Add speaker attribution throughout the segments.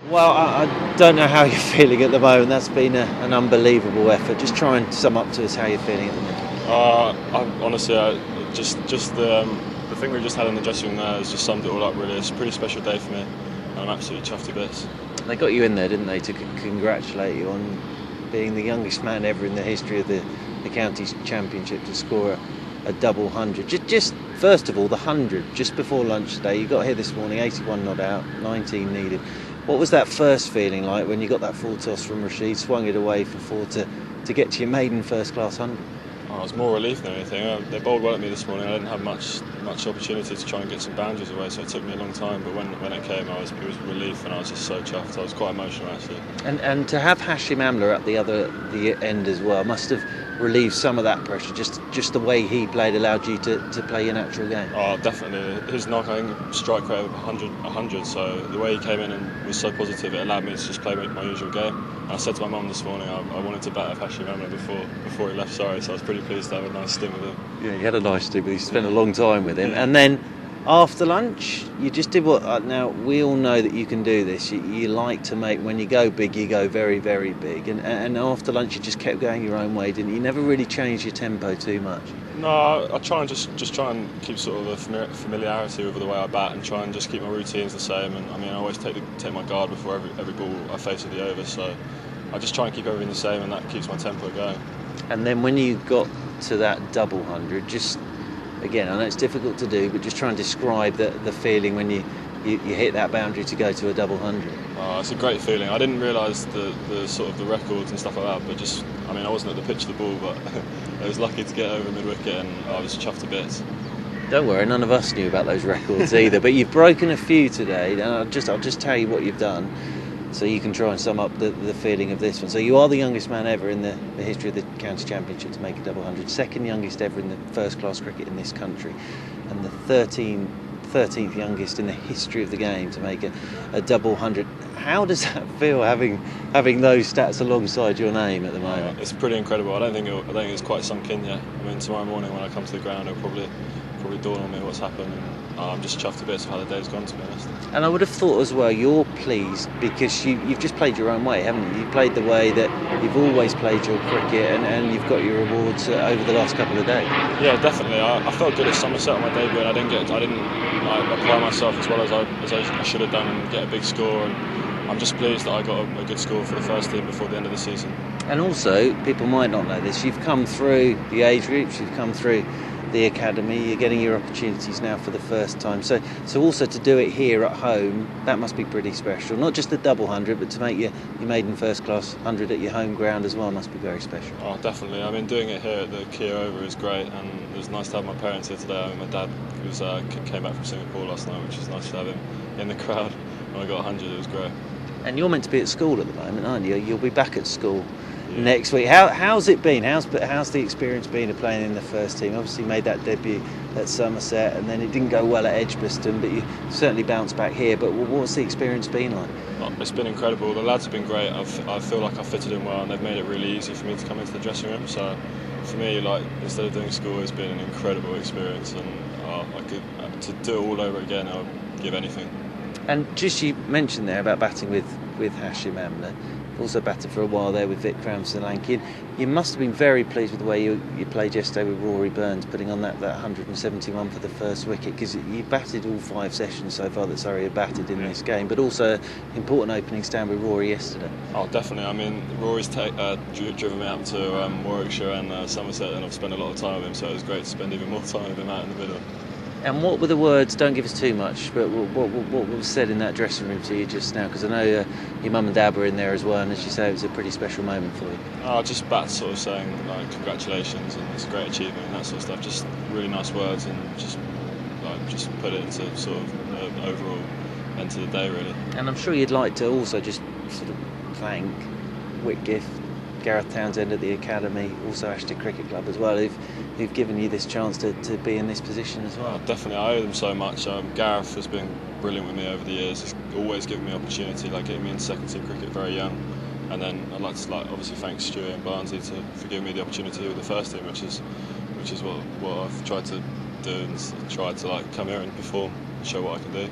Speaker 1: Well, I don't know how you're feeling at the moment. That's been an unbelievable effort. Just try and sum up to us how you're feeling at the moment.
Speaker 2: The thing we just had in the dressing room there has just summed it all up. Really, it's a pretty special day for me, and I'm absolutely chuffed to bits.
Speaker 1: They got you in there, didn't they, to congratulate you on being the youngest man ever in the history of the county's championship to score a double hundred. Just first of all, the 100 just before lunch today. You got here this morning, 81 not out, 19 needed. What was that first feeling like when you got that full toss from Rashid, swung it away for four to get to your maiden first class 100?
Speaker 2: Oh, it was more relief than anything. They bowled well at me this morning. I didn't have much opportunity to try and get some boundaries away, so it took me a long time. But when it came, it was relief, and I was just so chuffed. I was quite emotional actually.
Speaker 1: And to have Hashim Amla at the end as well must have relieved some of that pressure. Just the way he played allowed you to play your natural game.
Speaker 2: Oh, definitely. His knock, I think, strike rate of 100. So the way he came in and was so positive, it allowed me to just play my usual game. And I said to my mum this morning, I wanted to bat with Hashim Amla before he left Surrey, so I was pretty pleased to have a nice stint with him.
Speaker 1: Yeah, you had a nice stint, but you spent a long time with him. Yeah. And then after lunch, you just did what... now, we all know that you can do this. You like to make... When you go big, you go very, very big. And after lunch, you just kept going your own way, didn't you? You never really changed your tempo too much.
Speaker 2: No, I try and just try and keep sort of a familiarity with the way I bat and try and just keep my routines the same. And I mean, I always take my guard before every ball I face of the over. So I just try and keep everything the same, and that keeps my tempo going.
Speaker 1: And then when you got to that double 100, just... Again, I know it's difficult to do, but just try and describe the feeling when you hit that boundary to go to a double 100.
Speaker 2: Oh, it's a great feeling. I didn't realise the sort of the records and stuff like that, but I wasn't at the pitch of the ball, but I was lucky to get over mid-wicket, and I was chuffed to bits.
Speaker 1: Don't worry, none of us knew about those records either, but you've broken a few today, and I'll just tell you what you've done, so you can try and sum up the feeling of this one. So you are the youngest man ever in the history of the county championship to make a double 100, second youngest ever in the first class cricket in this country, and the 13th youngest in the history of the game to make a double 100. How does that feel, having those stats alongside your name at the moment?
Speaker 2: It's pretty incredible. I don't think it's quite sunk in yet. I mean, tomorrow morning when I come to the ground, it'll probably dawn on me what's happened. And I'm just chuffed to bits of how the day's gone, to be honest.
Speaker 1: And I would have thought as well you're pleased because you've just played your own way, haven't you? You've played the way that you've always played your cricket, and you've got your rewards over the last couple of days.
Speaker 2: Yeah, definitely. I felt good at Somerset on my debut, and I didn't apply myself as well as I should have done and get a big score. And I'm just pleased that I got a good score for the first team before the end of the season. And
Speaker 1: also, people might not know this, you've come through the age groups, you've come through the academy, you're getting your opportunities now for the first time. So also to do it here at home, that must be pretty special. Not just the double 100, but to make your maiden first class 100 at your home ground as well must be very special.
Speaker 2: Oh, definitely. I mean, doing it here at the Kia Oval is great, and it was nice to have my parents here today. I mean, my dad came back from Singapore last night, which was nice to have him in the crowd when I got 100. It was great. And
Speaker 1: you're meant to be at school at the moment, aren't you? You'll be back at school next week. How's it been? How's the experience been of playing in the first team? Obviously made that debut at Somerset, and then it didn't go well at Edgbaston, but you certainly bounced back here. But what's the experience been like?
Speaker 2: Oh, it's been incredible. The lads have been great. I feel like I've fitted in well, and they've made it really easy for me to come into the dressing room. So for me, instead of doing school, it's been an incredible experience, and to do it all over again, I would give anything.
Speaker 1: And just you mentioned there about batting with Hashim Amla. Also batted for a while there with Vikram Solanki. You must have been very pleased with the way you played yesterday with Rory Burns, putting on that 171 for the first wicket, because you batted all 5 sessions so far that Surrey have batted in this game, but also important opening stand with Rory yesterday.
Speaker 2: Oh, definitely. I mean, Rory's driven me out to Warwickshire and Somerset, and I've spent a lot of time with him, so it was great to spend even more time with him out in the middle.
Speaker 1: And what were the words, don't give us too much, but what was said in that dressing room to you just now? Because I know your mum and dad were in there as well, and as you say, it was a pretty special moment for you.
Speaker 2: Just Bat sort of saying congratulations and it's a great achievement and that sort of stuff. Just really nice words, and just put it into sort of overall end to the day, really.
Speaker 1: And I'm sure you'd like to also just sort of thank Whitgift, Gareth Townsend at the Academy, also Ashton Cricket Club as well, who've given you this chance to be in this position as well.
Speaker 2: Definitely, I owe them so much. Gareth has been brilliant with me over the years. He's always given me opportunity, getting me in second team cricket very young. And then I'd like to obviously thank Stuart and Barnsley for giving me the opportunity with the first team, which is what I've tried to do, and tried to come here and perform and show what I can do.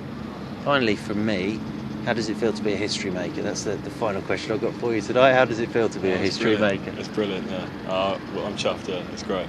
Speaker 1: Finally, from me, How does it feel to be a history maker? That's the final question I've got for you today. How does it feel to be a history maker?
Speaker 2: It's brilliant, yeah. Well, I'm chuffed, yeah. It's great.